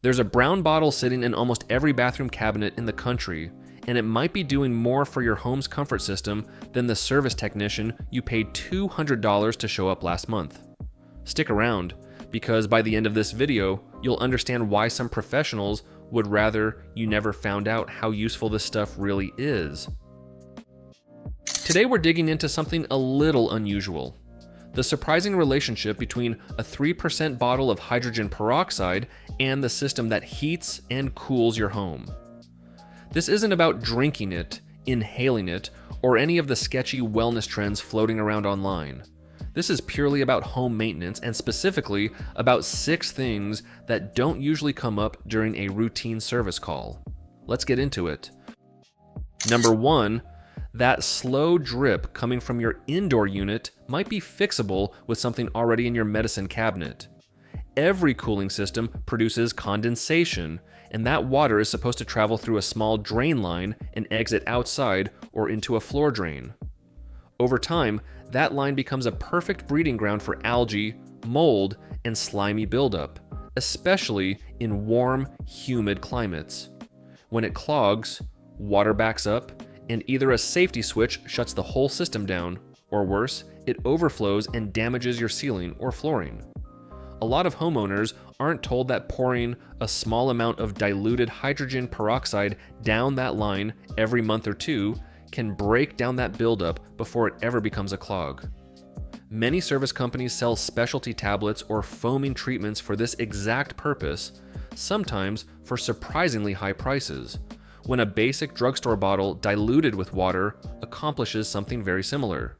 There's a brown bottle sitting in almost every bathroom cabinet in the country, and it might be doing more for your home's comfort system than the service technician you paid $200 to show up last month. Stick around, because by the end of this video, you'll understand why some professionals would rather you never found out how useful this stuff really is. Today we're digging into something a little unusual: the surprising relationship between a 3% bottle of hydrogen peroxide and the system that heats and cools your home. This isn't about drinking it, inhaling it, or any of the sketchy wellness trends floating around online. This is purely about home maintenance, and specifically about 6 things that don't usually come up during a routine service call. Let's get into it. Number 1, that slow drip coming from your indoor unit might be fixable with something already in your medicine cabinet. Every cooling system produces condensation, and that water is supposed to travel through a small drain line and exit outside or into a floor drain. Over time, that line becomes a perfect breeding ground for algae, mold, and slimy buildup, especially in warm, humid climates. When it clogs, water backs up, and either a safety switch shuts the whole system down, or worse, it overflows and damages your ceiling or flooring. A lot of homeowners aren't told that pouring a small amount of diluted hydrogen peroxide down that line every month or two can break down that buildup before it ever becomes a clog. Many service companies sell specialty tablets or foaming treatments for this exact purpose, sometimes for surprisingly high prices, when a basic drugstore bottle diluted with water accomplishes something very similar.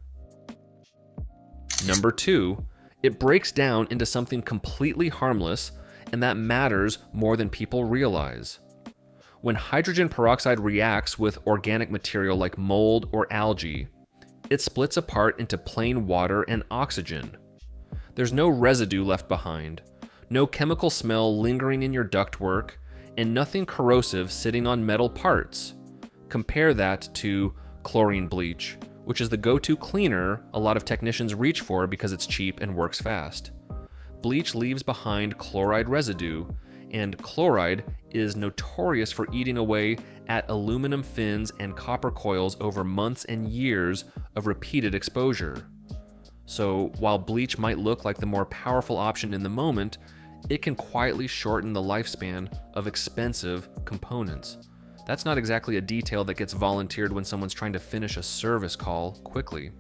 Number 2, it breaks down into something completely harmless, and that matters more than people realize. When hydrogen peroxide reacts with organic material like mold or algae, it splits apart into plain water and oxygen. There's no residue left behind, no chemical smell lingering in your ductwork, and nothing corrosive sitting on metal parts. Compare that to chlorine bleach, which is the go-to cleaner a lot of technicians reach for because it's cheap and works fast. Bleach leaves behind chloride residue, and chloride is notorious for eating away at aluminum fins and copper coils over months and years of repeated exposure. So while bleach might look like the more powerful option in the moment, it can quietly shorten the lifespan of expensive components. That's not exactly a detail that gets volunteered when someone's trying to finish a service call quickly.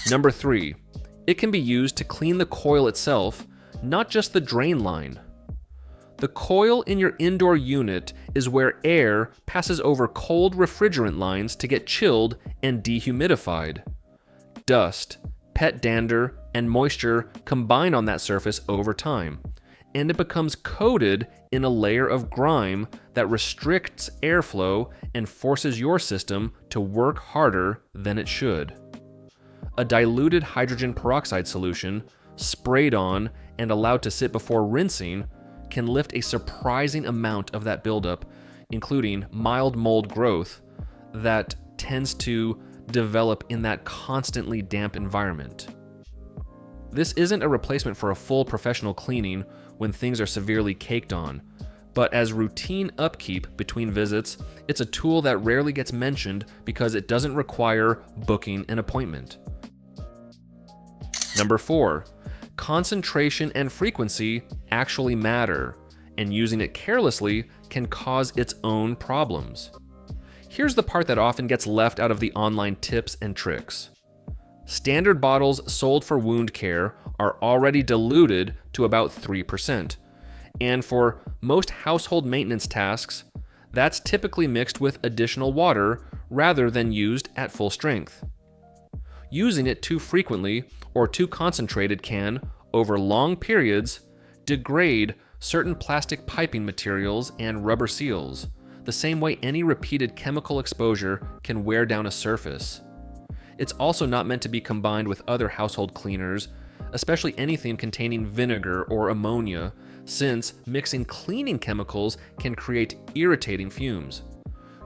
Number 3, it can be used to clean the coil itself, not just the drain line. The coil in your indoor unit is where air passes over cold refrigerant lines to get chilled and dehumidified. Dust, pet dander, and moisture combine on that surface over time, and it becomes coated in a layer of grime that restricts airflow and forces your system to work harder than it should. A diluted hydrogen peroxide solution, sprayed on and allowed to sit before rinsing, can lift a surprising amount of that buildup, including mild mold growth that tends to develop in that constantly damp environment. This isn't a replacement for a full professional cleaning when things are severely caked on, but as routine upkeep between visits, it's a tool that rarely gets mentioned because it doesn't require booking an appointment. Number 4, concentration and frequency actually matter, and using it carelessly can cause its own problems. Here's the part that often gets left out of the online tips and tricks. Standard bottles sold for wound care are already diluted to about 3%, and for most household maintenance tasks, that's typically mixed with additional water rather than used at full strength. Using it too frequently or too concentrated can, over long periods, degrade certain plastic piping materials and rubber seals, the same way any repeated chemical exposure can wear down a surface. It's also not meant to be combined with other household cleaners, especially anything containing vinegar or ammonia, since mixing cleaning chemicals can create irritating fumes.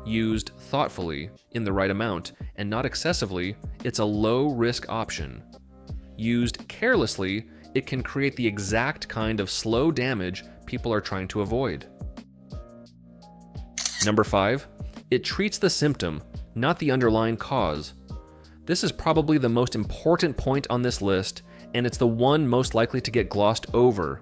Used thoughtfully, in the right amount, and not excessively, it's a low-risk option. Used carelessly, it can create the exact kind of slow damage people are trying to avoid. Number 5, it treats the symptom, not the underlying cause. This is probably the most important point on this list, and it's the one most likely to get glossed over.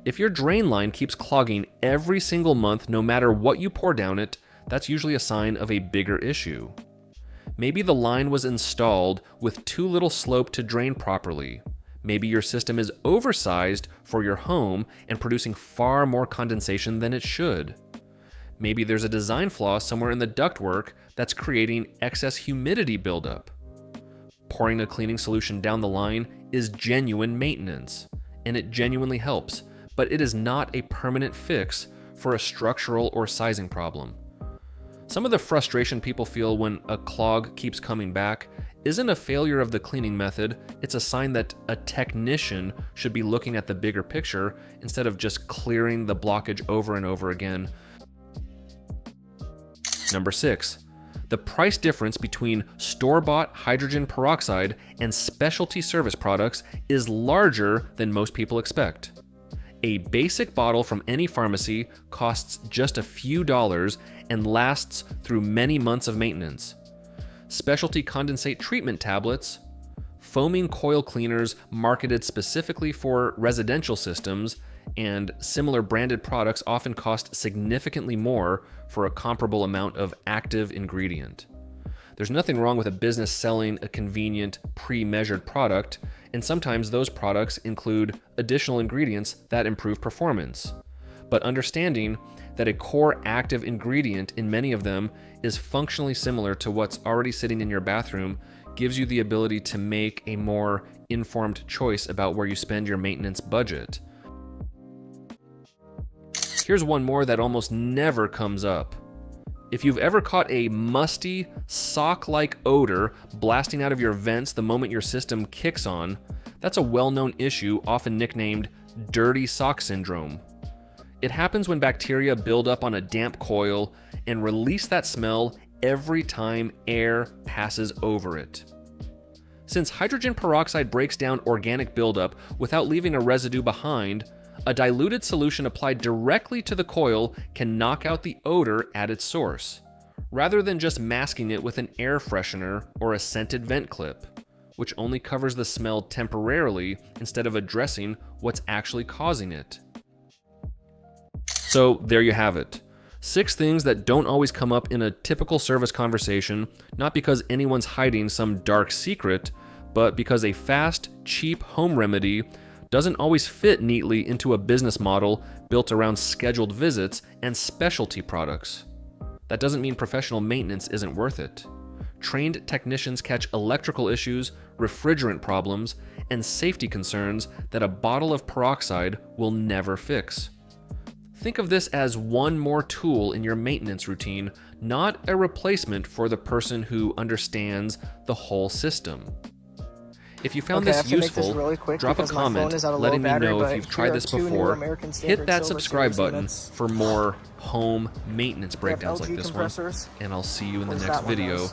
If your drain line keeps clogging every single month, no matter what you pour down it, that's usually a sign of a bigger issue. Maybe the line was installed with too little slope to drain properly. Maybe your system is oversized for your home and producing far more condensation than it should. Maybe there's a design flaw somewhere in the ductwork that's creating excess humidity buildup. Pouring a cleaning solution down the line is genuine maintenance, and it genuinely helps, but it is not a permanent fix for a structural or sizing problem. Some of the frustration people feel when a clog keeps coming back isn't a failure of the cleaning method, it's a sign that a technician should be looking at the bigger picture instead of just clearing the blockage over and over again. Number 6, the price difference between store-bought hydrogen peroxide and specialty service products is larger than most people expect. A basic bottle from any pharmacy costs just a few dollars and lasts through many months of maintenance. Specialty condensate treatment tablets, foaming coil cleaners marketed specifically for residential systems, and similar branded products often cost significantly more for a comparable amount of active ingredient. There's nothing wrong with a business selling a convenient, pre-measured product, and sometimes those products include additional ingredients that improve performance. But understanding that a core active ingredient in many of them is functionally similar to what's already sitting in your bathroom gives you the ability to make a more informed choice about where you spend your maintenance budget. Here's one more that almost never comes up. If you've ever caught a musty, sock-like odor blasting out of your vents the moment your system kicks on, that's a well-known issue often nicknamed dirty sock syndrome. It happens when bacteria build up on a damp coil and release that smell every time air passes over it. Since hydrogen peroxide breaks down organic buildup without leaving a residue behind, a diluted solution applied directly to the coil can knock out the odor at its source, rather than just masking it with an air freshener or a scented vent clip, which only covers the smell temporarily instead of addressing what's actually causing it. So there you have it. 6 things that don't always come up in a typical service conversation, not because anyone's hiding some dark secret, but because a fast, cheap home remedy doesn't always fit neatly into a business model built around scheduled visits and specialty products. That doesn't mean professional maintenance isn't worth it. Trained technicians catch electrical issues, refrigerant problems, and safety concerns that a bottle of peroxide will never fix. Think of this as one more tool in your maintenance routine, not a replacement for the person who understands the whole system. If you found this useful, drop a comment letting me know if you've tried this before. Hit that subscribe button for more home maintenance breakdowns like this one, and I'll see you in the next video.